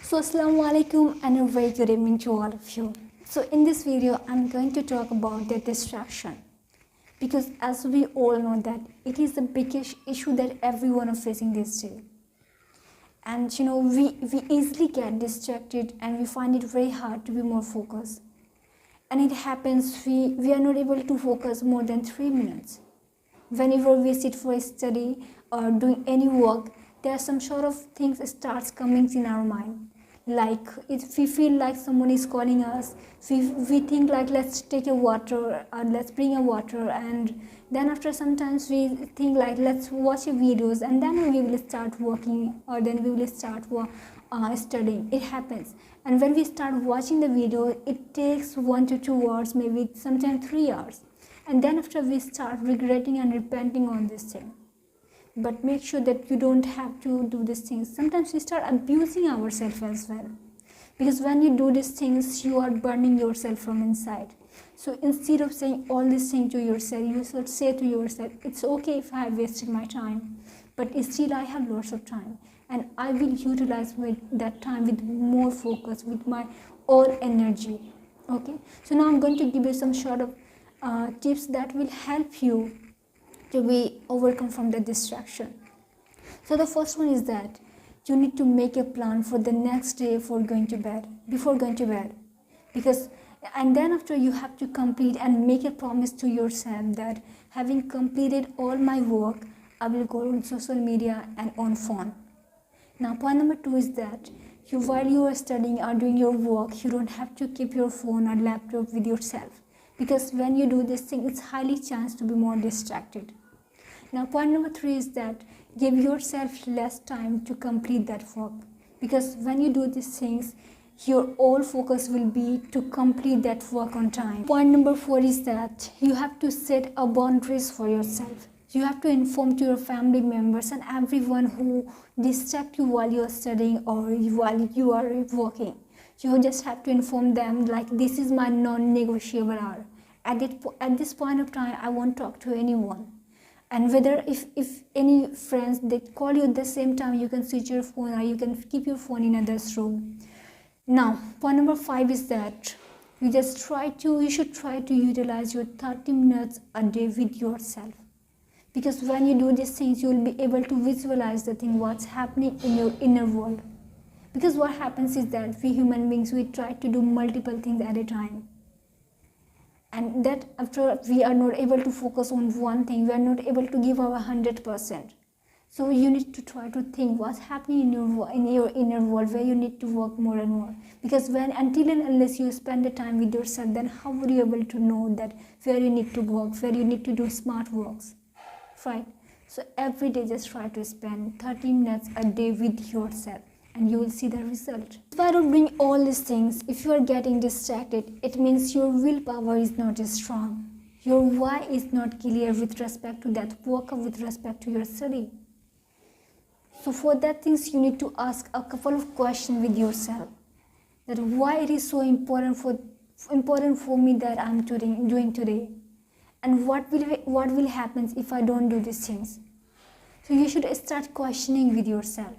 So Assalamu alaikum and a very good evening to all of you. So in this video I'm going to talk about the distraction, because as we all know that it is the biggest issue that everyone is facing these days. And we easily get distracted and we find it very hard to be more focused. And it happens we are not able to focus more than 3 minutes. Whenever we sit for a study or doing any work, there are some sort of things starts coming in our mind. Like if we feel like someone is calling us, we think like let's take a water or let's bring a water, and then after sometimes we think like let's watch a videos, and then we will start working or then we will start studying. It happens, and when we start watching the video, it takes 1 to 2 hours, maybe sometimes 3 hours, and then after we start regretting and repenting on this thing. But make sure that you don't have to do these things. Sometimes we start abusing ourselves as well, because when you do these things, you are burning yourself from inside. So instead of saying all these things to yourself, you should say to yourself, it's okay if I have wasted my time, but still I have lots of time, and I will utilize that time with more focus, with my all energy. Okay, so now I'm going to give you some sort of tips that will help you to be overcome from the distraction. So the first one is that you need to make a plan for the next day before going to bed, because and then after you have to complete and make a promise to yourself that having completed all my work, I will go on social media and on phone. Now point number 2 is that while you are studying or doing your work, you don't have to keep your phone or laptop with yourself, because when you do this thing, it's highly chance to be more distracted. Now point number 3 is that give yourself less time to complete that work, because when you do these things, your all focus will be to complete that work on time. Point number 4 is that you have to set a boundaries for yourself. You have to inform to your family members and everyone who distract you while you are studying or while you are working. You just have to inform them like, this is my non-negotiable hour. At this point of time, I won't talk to anyone. And whether if any friends they call you at the same time, you can switch your phone or you can keep your phone in another room. Now point number 5 is that you should try to utilize your 30 minutes a day with yourself, because when you do these things, you will be able to visualize the thing what's happening in your inner world. Because what happens is that we human beings, we try to do multiple things at a time, and that after we are not able to focus on one thing, we are not able to give our 100%. So you need to try to think what's happening in your inner world, where you need to work more and more, because until and unless you spend the time with yourself, then how would you be able to know that where you need to work, where you need to do smart works, right? So every day just try to spend 30 minutes a day with yourself, and you will see the result. Despite of doing all these things, if you are getting distracted, it means your willpower is not as strong. Your why is not clear with respect to that work or with respect to your study. So for that things, you need to ask a couple of questions with yourself, that why it is so important for me that I'm doing today, and what will happen if I don't do these things. So you should start questioning with yourself.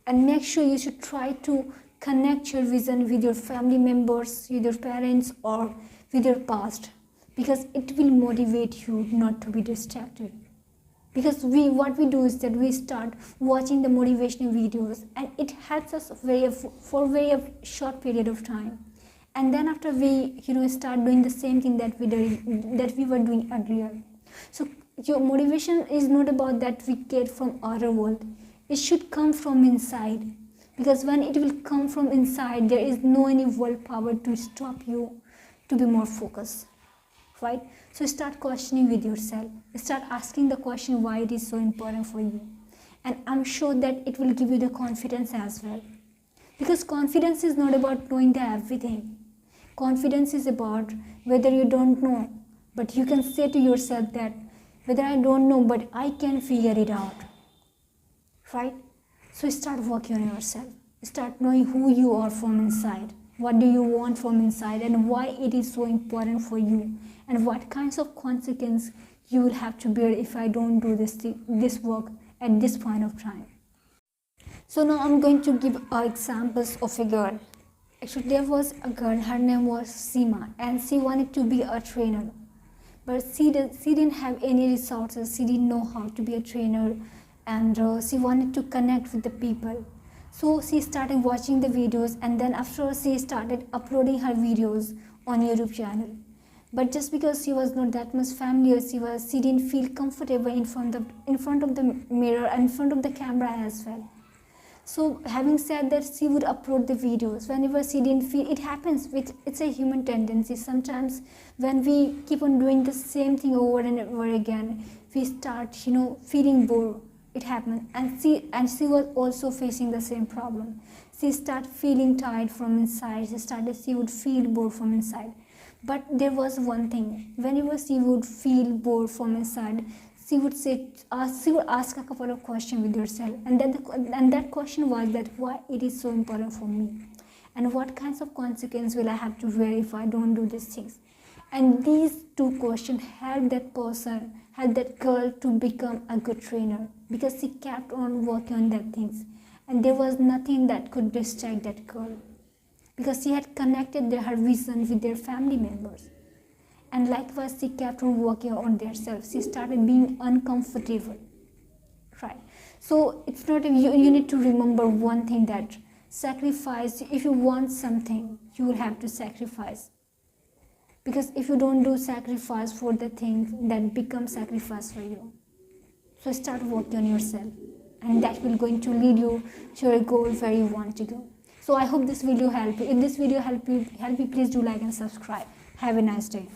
And make sure you should try to connect your vision with your family members, with your parents, or with your past, because it will motivate you not to be distracted. Because what we do is that we start watching the motivational videos, and it helps us for a very short period of time, and then after we start doing the same thing that we were doing earlier. So your motivation is not about that we get from outer world. It should come from inside, because when it will come from inside, there is no any willpower to stop you to be more focused, right? So start questioning with yourself. Start asking the question why it is so important for you, and I'm sure that it will give you the confidence as well, because confidence is not about knowing the everything. Confidence is about whether you don't know, but you can say to yourself that whether I don't know, but I can figure it out. Right? So start working on yourself. Start knowing who you are from inside. What do you want from inside, and why it is so important for you, and what kinds of consequences you will have to bear if I don't do this work at this point of time. So now I'm going to give examples of a girl. Actually, there was a girl, her name was Seema, and she wanted to be a trainer. But she didn't have any resources, she didn't know how to be a trainer, and she wanted to connect with the people. So she started watching the videos, and then after she started uploading her videos on YouTube channel. But just because she was not that much familiar, she didn't feel comfortable in front of the mirror and in front of the camera as well. So having said that, she would upload the videos whenever she didn't feel. It happens with, it's a human tendency. Sometimes when we keep on doing the same thing over and over again, we start feeling bored. It happened, and she was also facing the same problem. She started feeling tired from inside. She would feel bored from inside. But there was one thing: whenever she would feel bored from inside, she would ask a couple of questions with herself, and that question was that why it is so important for me, and what kinds of consequences will I have to bear if I don't do these things. And these two questions helped that girl to become a good trainer, because she kept on working on that things, and there was nothing that could distract that girl, because she had connected her vision with their family members. And likewise, she kept on working on herself. She started being uncomfortable, right? So it's not you need to remember one thing, that sacrifice. If you want something, you will have to sacrifice, because if you don't do sacrifice for the thing, that becomes sacrifice for you. So start working on yourself, and that will going to lead you to your goal where you want to go. So I hope this video helped you. If this video helped you, please do like and subscribe. Have a nice day.